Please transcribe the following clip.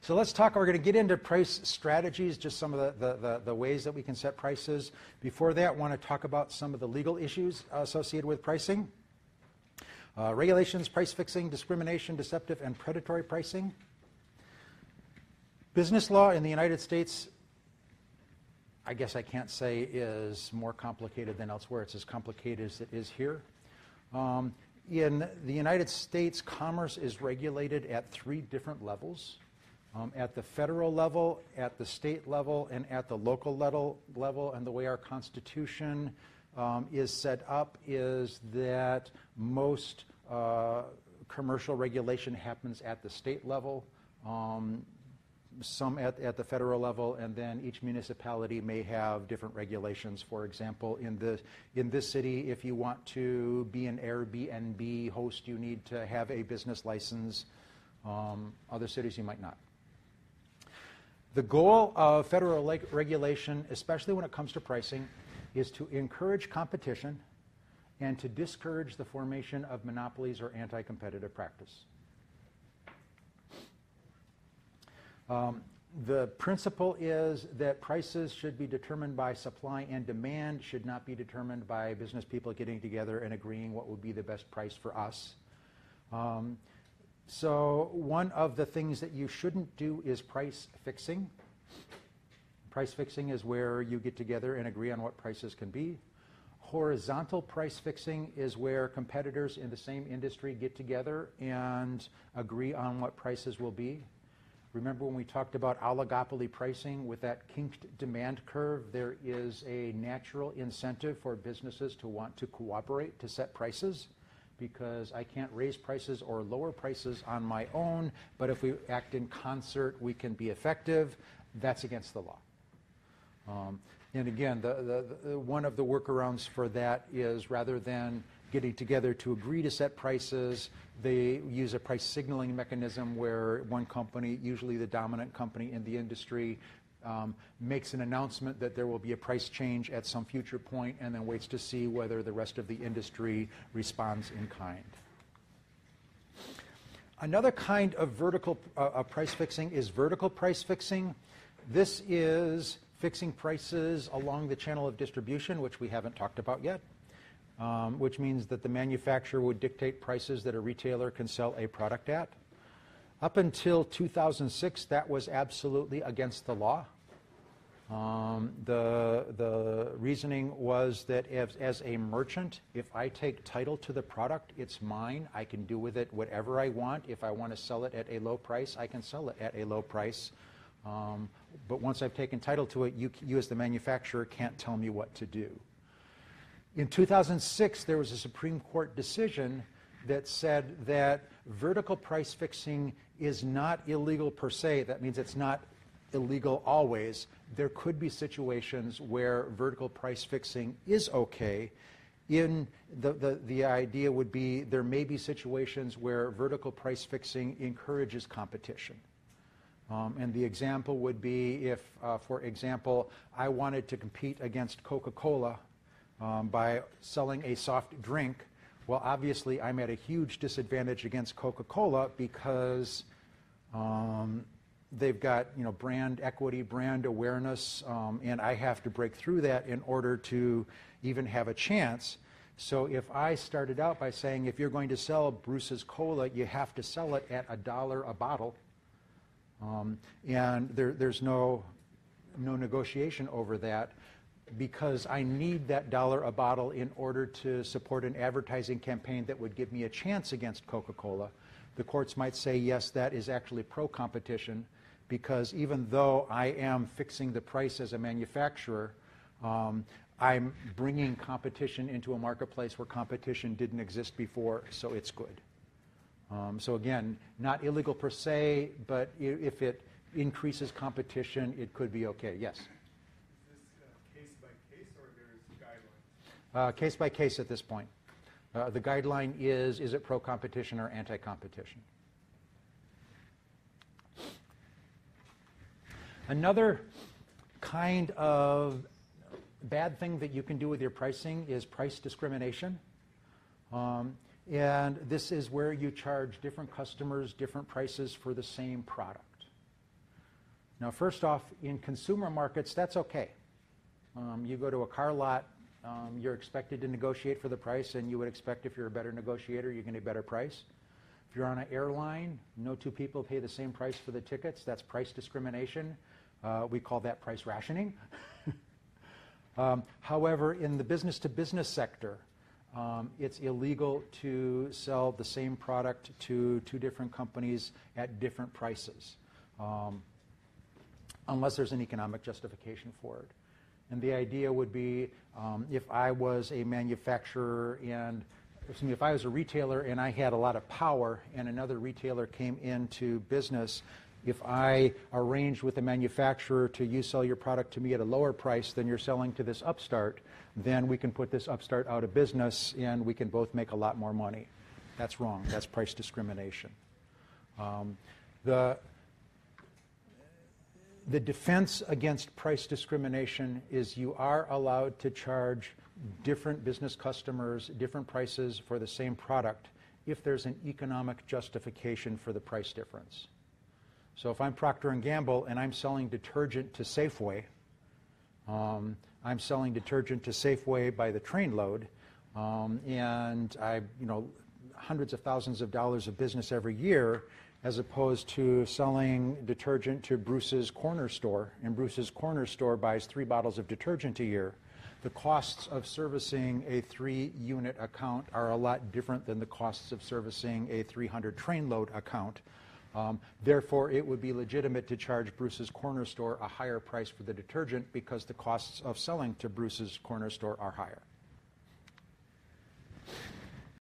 So let's talk, we're going to get into price strategies, just some of the ways that we can set prices. Before that, I want to talk about some of the legal issues associated with pricing. Regulations, price fixing, discrimination, deceptive, and predatory pricing. Business law in the United States, I guess I can't say is more complicated than elsewhere. It's as complicated as it is here. In the United States, commerce is regulated at 3 different levels. At the federal level, at the state level, and at the local level. And the way our Constitution is set up is that most commercial regulation happens at the state level, some at the federal level, and then each municipality may have different regulations. For example, in this city, if you want to be an Airbnb host, you need to have a business license. Other cities, you might not. The goal of federal regulation, especially when it comes to pricing, is to encourage competition and to discourage the formation of monopolies or anti-competitive practice. The principle is that prices should be determined by supply and demand, should not be determined by business people getting together and agreeing what would be the best price for us. So one of the things that you shouldn't do is price fixing. Price fixing is where you get together and agree on what prices can be. Horizontal price fixing is where competitors in the same industry get together and agree on what prices will be. Remember when we talked about oligopoly pricing with that kinked demand curve, there is a natural incentive for businesses to want to cooperate to set prices, because I can't raise prices or lower prices on my own, but if we act in concert, we can be effective. That's against the law. And again, one of the workarounds for that is, rather than getting together to agree to set prices, they use a price signaling mechanism where one company, usually the dominant company in the industry, makes an announcement that there will be a price change at some future point and then waits to see whether the rest of the industry responds in kind. Another kind of vertical price fixing is vertical price fixing. This is fixing prices along the channel of distribution, which we haven't talked about yet, which means that the manufacturer would dictate prices that a retailer can sell a product at. Up until 2006, that was absolutely against the law. The reasoning was that as a merchant, if I take title to the product, it's mine. I can do with it whatever I want. If I want to sell it at a low price, I can sell it at a low price. But once I've taken title to it, you as the manufacturer can't tell me what to do. In 2006, there was a Supreme Court decision that said that vertical price fixing is not illegal per se. That means it's not illegal always. There could be situations where vertical price fixing is okay. The idea would be there may be situations where vertical price fixing encourages competition. And the example would be if, for example, I wanted to compete against Coca-Cola by selling a soft drink. Well, obviously, I'm at a huge disadvantage against Coca-Cola because they've got, brand equity, brand awareness, and I have to break through that in order to even have a chance. So if I started out by saying, if you're going to sell Bruce's Cola, you have to sell it at $1 a bottle, and there's no negotiation over that, because I need that $1 a bottle in order to support an advertising campaign that would give me a chance against Coca-Cola. The courts might say, yes, that is actually pro-competition, because even though I am fixing the price as a manufacturer, I'm bringing competition into a marketplace where competition didn't exist before, so it's good. So again, not illegal per se, but if it increases competition, it could be okay. Yes? Case by case at this point. The guideline is it pro-competition or anti-competition? Another kind of bad thing that you can do with your pricing is price discrimination. And this is where you charge different customers different prices for the same product. Now, first off, in consumer markets, that's okay. You go to a car lot, you're expected to negotiate for the price, and you would expect if you're a better negotiator, you're going to get a better price. If you're on an airline, no two people pay the same price for the tickets. That's price discrimination. We call that price rationing. However, in the business-to-business sector, it's illegal to sell the same product to two different companies at different prices, unless there's an economic justification for it. And the idea would be if I was a manufacturer and, if I was a retailer and I had a lot of power and another retailer came into business, if I arranged with the manufacturer to you sell your product to me at a lower price than you're selling to this upstart, then we can put this upstart out of business and we can both make a lot more money. That's wrong. That's price discrimination. The defense against price discrimination is you are allowed to charge different business customers different prices for the same product if there's an economic justification for the price difference. So if I'm Procter & Gamble and I'm selling detergent to Safeway, I'm selling detergent to Safeway by the trainload, and I, hundreds of thousands of dollars of business every year, as opposed to selling detergent to Bruce's Corner Store, and Bruce's Corner Store buys 3 bottles of detergent a year. The costs of servicing a 3-unit account are a lot different than the costs of servicing a 300 trainload account. Therefore, it would be legitimate to charge Bruce's Corner Store a higher price for the detergent because the costs of selling to Bruce's Corner Store are higher.